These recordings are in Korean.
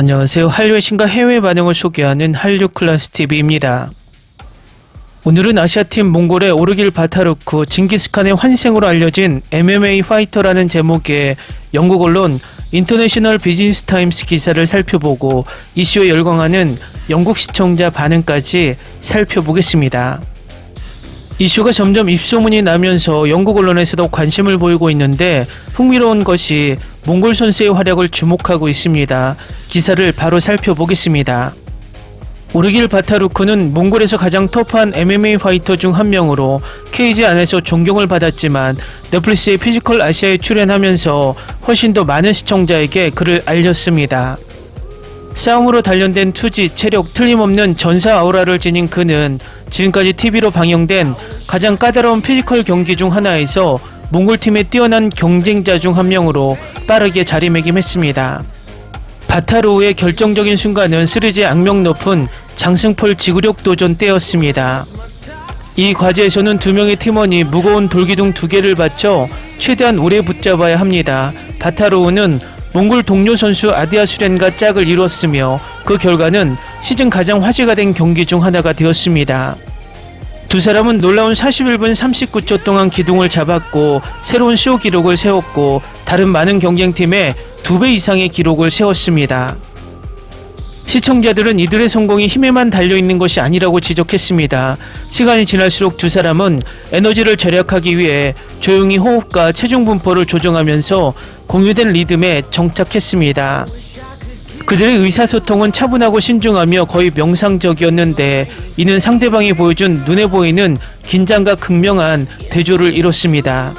안녕하세요. 한류의 신과 해외 반응을 소개하는 한류클래스TV입니다. 오늘은 아시아팀 몽골의 오르길 바타루크, 징기스칸의 환생으로 알려진 MMA 파이터라는 제목의 영국 언론 인터내셔널 비즈니스 타임스 기사를 살펴보고 이슈에 열광하는 영국 시청자 반응까지 살펴보겠습니다. 이슈가 점점 입소문이 나면서 영국 언론에서도 관심을 보이고 있는데 흥미로운 것이 몽골 선수의 활약을 주목하고 있습니다. 기사를 바로 살펴보겠습니다. 오르길 바타루크는 몽골에서 가장 터프한 MMA 파이터 중 한 명으로 케이지 안에서 존경을 받았지만 넷플릭스의 피지컬 아시아에 출연하면서 훨씬 더 많은 시청자에게 그를 알렸습니다. 싸움으로 단련된 투지, 체력, 틀림없는 전사 아우라를 지닌 그는 지금까지 TV로 방영된 가장 까다로운 피지컬 경기 중 하나에서 몽골팀의 뛰어난 경쟁자 중 한 명으로 빠르게 자리매김했습니다. 바타루의 결정적인 순간은 시리즈의 악명 높은 장승폴 지구력 도전 때였습니다. 이 과제에서는 두 명의 팀원이 무거운 돌기둥 2개를 받쳐 최대한 오래 붙잡아야 합니다. 바타루는 몽골 동료 선수 아디아 수렌과 짝을 이뤘으며 그 결과는 시즌 가장 화제가 된 경기 중 하나가 되었습니다. 두 사람은 놀라운 41분 39초 동안 기둥을 잡았고 새로운 쇼 기록을 세웠고 다른 많은 경쟁팀의 2배 이상의 기록을 세웠습니다. 시청자들은 이들의 성공이 힘에만 달려있는 것이 아니라고 지적했습니다. 시간이 지날수록 두 사람은 에너지를 절약하기 위해 조용히 호흡과 체중 분포를 조정하면서 공유된 리듬에 정착했습니다. 그들의 의사소통은 차분하고 신중하며 거의 명상적이었는데 이는 상대방이 보여준 눈에 보이는 긴장과 극명한 대조를 이뤘습니다.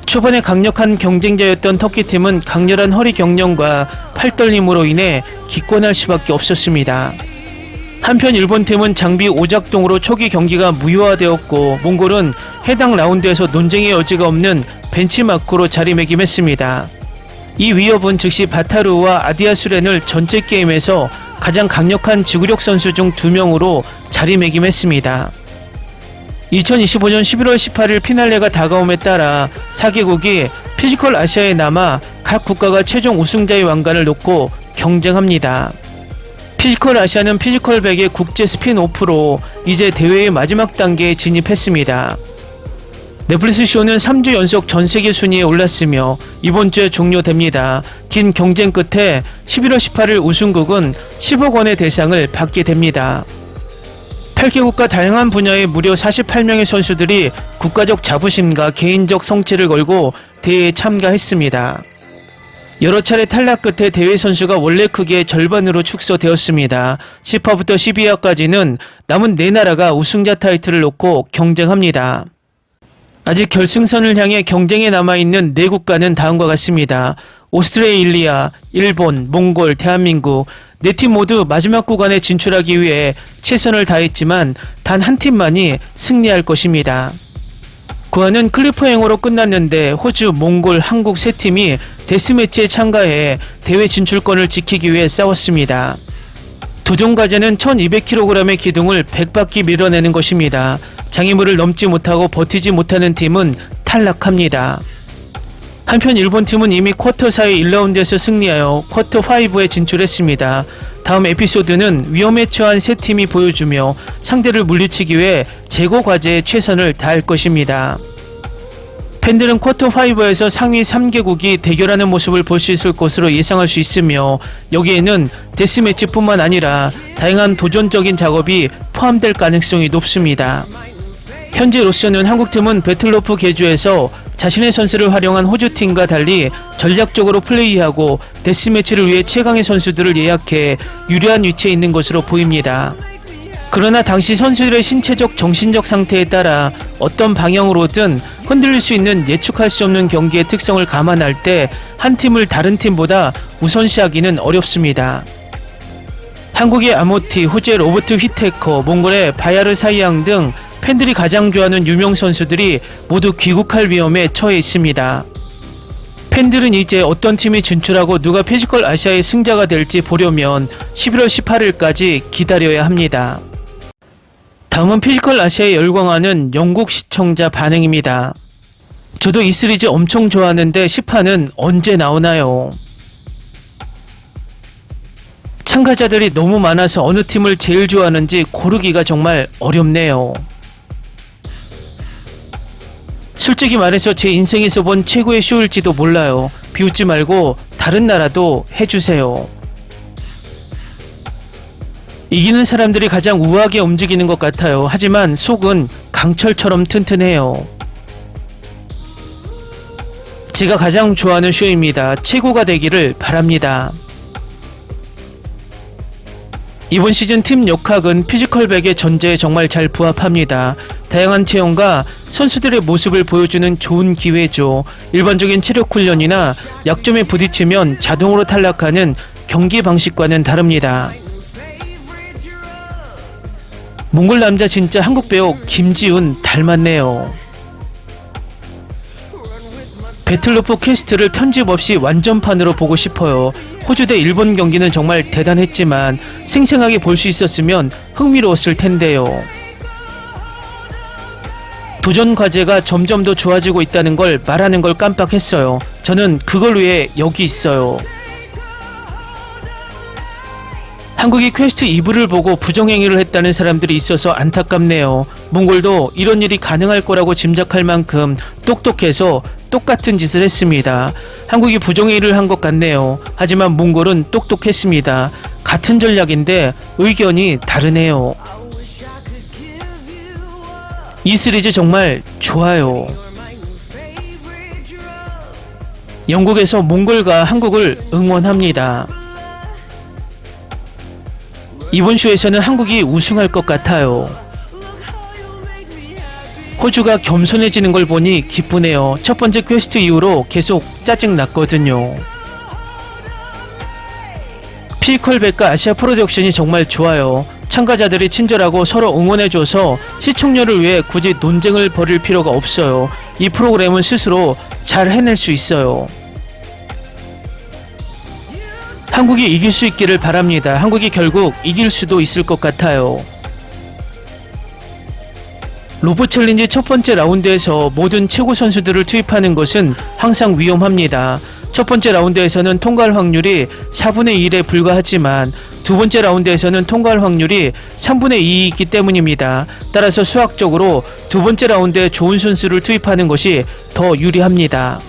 초반에 강력한 경쟁자였던 터키팀은 강렬한 허리 경련과 팔떨림으로 인해 기권할 수밖에 없었습니다. 한편 일본팀은 장비 오작동으로 초기 경기가 무효화되었고 몽골은 해당 라운드에서 논쟁의 여지가 없는 벤치마크로 자리매김했습니다. 이 위협은 즉시 바타루와 아디아 수렌을 전체 게임에서 가장 강력한 지구력 선수 중 2명으로 자리매김했습니다. 2025년 11월 18일 피날레가 다가옴에 따라 4개국이 피지컬 아시아에 남아 각 국가가 최종 우승자의 왕관을 놓고 경쟁합니다. 피지컬 아시아는 피지컬 100의 국제 스핀오프로 이제 대회의 마지막 단계에 진입했습니다. 넷플릭스 쇼는 3주 연속 전세계 순위에 올랐으며 이번 주에 종료됩니다. 긴 경쟁 끝에 11월 18일 우승국은 10억 원의 대상을 받게 됩니다. 8개국과 다양한 분야의 무려 48명의 선수들이 국가적 자부심과 개인적 성취를 걸고 대회에 참가했습니다. 여러 차례 탈락 끝에 대회 선수가 원래 크기의 절반으로 축소되었습니다. 10화부터 12화까지는 남은 4나라가 우승자 타이틀을 놓고 경쟁합니다. 아직 결승선을 향해 경쟁에 남아있는 4국가는 다음과 같습니다. 오스트레일리아, 일본, 몽골, 대한민국 4팀 모두 마지막 구간에 진출하기 위해 최선을 다했지만 단 한 팀만이 승리할 것입니다. 구간은 클리프행어로 끝났는데 호주, 몽골, 한국 3팀이 데스매치에 참가해 대회 진출권을 지키기 위해 싸웠습니다. 도전 과제는 1200kg의 기둥을 100바퀴 밀어내는 것입니다. 장애물을 넘지 못하고 버티지 못하는 팀은 탈락합니다. 한편 일본팀은 이미 쿼터 사이 1라운드에서 승리하여 쿼터 5에 진출했습니다. 다음 에피소드는 위험에 처한 3팀이 보여주며 상대를 물리치기 위해 제거 과제에 최선을 다할 것입니다. 팬들은 쿼터 5에서 상위 3개국이 대결하는 모습을 볼 수 있을 것으로 예상할 수 있으며 여기에는 데스매치뿐만 아니라 다양한 도전적인 작업이 포함될 가능성이 높습니다. 현재로서는 한국팀은 배틀로프 계주에서 자신의 선수를 활용한 호주팀과 달리 전략적으로 플레이하고 데스매치를 위해 최강의 선수들을 예약해 유리한 위치에 있는 것으로 보입니다. 그러나 당시 선수들의 신체적 정신적 상태에 따라 어떤 방향으로든 흔들릴 수 있는 예측할 수 없는 경기의 특성을 감안할 때 한 팀을 다른 팀보다 우선시하기는 어렵습니다. 한국의 아모티, 호주의 로버트 휘테커, 몽골의 바야르 사이앙 등 팬들이 가장 좋아하는 유명 선수들이 모두 귀국할 위험에 처해 있습니다. 팬들은 이제 어떤 팀이 진출하고 누가 피지컬 아시아의 승자가 될지 보려면 11월 18일까지 기다려야 합니다. 다음은 피지컬 아시아에 열광하는 영국 시청자 반응입니다. 저도 이 시리즈 엄청 좋아하는데 10화는 언제 나오나요? 참가자들이 너무 많아서 어느 팀을 제일 좋아하는지 고르기가 정말 어렵네요. 솔직히 말해서 제 인생에서 본 최고의 쇼일지도 몰라요. 비웃지 말고 다른 나라도 해주세요. 이기는 사람들이 가장 우아하게 움직이는 것 같아요. 하지만 속은 강철처럼 튼튼해요. 제가 가장 좋아하는 쇼입니다. 최고가 되기를 바랍니다. 이번 시즌 팀 역학은 피지컬백의 전제에 정말 잘 부합합니다. 다양한 체형과 선수들의 모습을 보여주는 좋은 기회죠. 일반적인 체력 훈련이나 약점에 부딪히면 자동으로 탈락하는 경기 방식과는 다릅니다. 몽골 남자 진짜 한국 배우 김지훈 닮았네요. 배틀로프 퀘스트를 편집 없이 완전판으로 보고 싶어요. 호주 대 일본 경기는 정말 대단했지만 생생하게 볼 수 있었으면 흥미로웠을 텐데요. 도전 과제가 점점 더 좋아지고 있다는 걸 말하는 걸 깜빡했어요. 저는 그걸 위해 여기 있어요. 한국이 퀘스트 2부를 보고 부정행위를 했다는 사람들이 있어서 안타깝네요. 몽골도 이런 일이 가능할 거라고 짐작할 만큼 똑똑해서 똑같은 짓을 했습니다. 한국이 부정행위를 한 것 같네요. 하지만 몽골은 똑똑했습니다. 같은 전략인데 의견이 다르네요. 이 시리즈 정말 좋아요. 영국에서 몽골과 한국을 응원합니다. 이번 쇼에서는 한국이 우승할 것 같아요. 호주가 겸손해지는 걸 보니 기쁘네요. 첫 번째 퀘스트 이후로 계속 짜증났거든요. 피지컬백과 아시아 프로덕션이 정말 좋아요. 참가자들이 친절하고 서로 응원해줘서 시청률을 위해 굳이 논쟁을 벌일 필요가 없어요. 이 프로그램은 스스로 잘 해낼 수 있어요. 한국이 이길 수 있기를 바랍니다. 한국이 결국 이길 수도 있을 것 같아요. 로프 챌린지 첫 번째 라운드에서 모든 최고 선수들을 투입하는 것은 항상 위험합니다. 첫 번째 라운드에서는 통과할 확률이 4분의 1에 불과하지만 두 번째 라운드에서는 통과할 확률이 3분의 2이기 때문입니다. 따라서 수학적으로 두 번째 라운드에 좋은 선수를 투입하는 것이 더 유리합니다.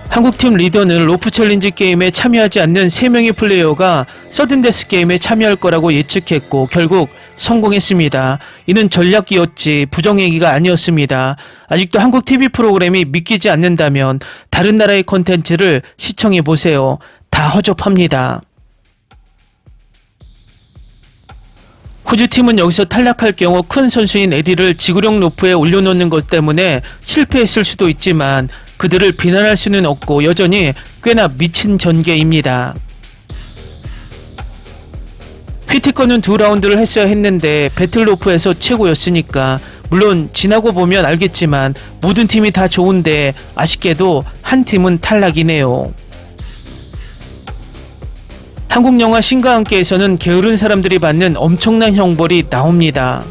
한국팀 리더는 로프 챌린지 게임에 참여하지 않는 3명의 플레이어가 서든데스 게임에 참여할 거라고 예측했고 결국 성공했습니다. 이는 전략이었지 부정행위가 아니었습니다. 아직도 한국 TV 프로그램이 믿기지 않는다면 다른 나라의 콘텐츠를 시청해보세요. 다 허접합니다. 호주팀은 여기서 탈락할 경우 큰 선수인 에디를 지구력 로프에 올려놓는 것 때문에 실패했을 수도 있지만 그들을 비난할 수는 없고 여전히 꽤나 미친 전개입니다. 휘티커는 2라운드를 했어야 했는데 배틀로프에서 최고였으니까 물론 지나고 보면 알겠지만 모든 팀이 다 좋은데 아쉽게도 한 팀은 탈락이네요. 한국 영화 신과 함께에서는 게으른 사람들이 받는 엄청난 형벌이 나옵니다.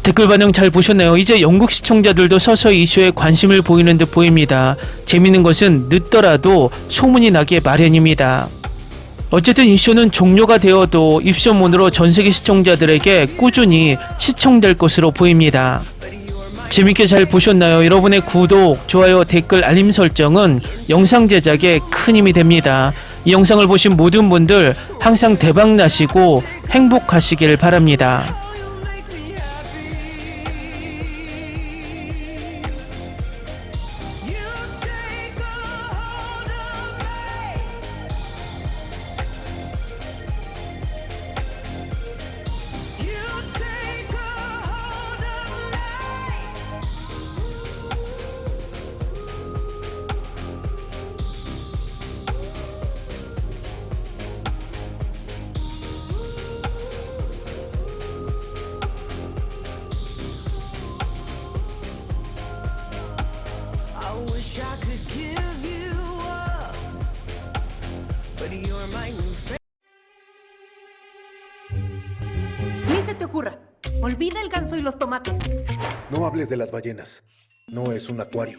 댓글 반응 잘 보셨나요? 이제 영국 시청자들도 서서히 이슈에 관심을 보이는 듯 보입니다. 재밌는 것은 늦더라도 소문이 나게 마련입니다. 어쨌든 이 쇼는 종료가 되어도 입소문으로 전세계 시청자들에게 꾸준히 시청될 것으로 보입니다. 재밌게 잘 보셨나요? 여러분의 구독, 좋아요, 댓글, 알림 설정은 영상 제작에 큰 힘이 됩니다. 이 영상을 보신 모든 분들 항상 대박 나시고 행복하시길 바랍니다. Wish I could give you up, but you're my new friend. Ni se te ocurra. Olvida el ganso y los tomates. No hables de las ballenas. No es un acuario.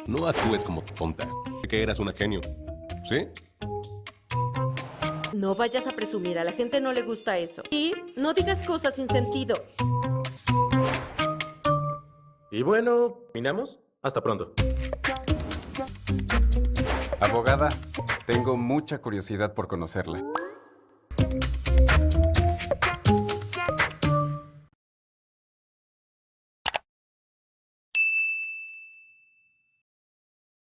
No actúes como tonta. Sé que eras una genio. ¿Sí? No vayas a presumir, a la gente no le gusta eso. Y no digas cosas sin sentido. Y bueno, ¿terminamos? Hasta pronto. Abogada, tengo mucha curiosidad por conocerla.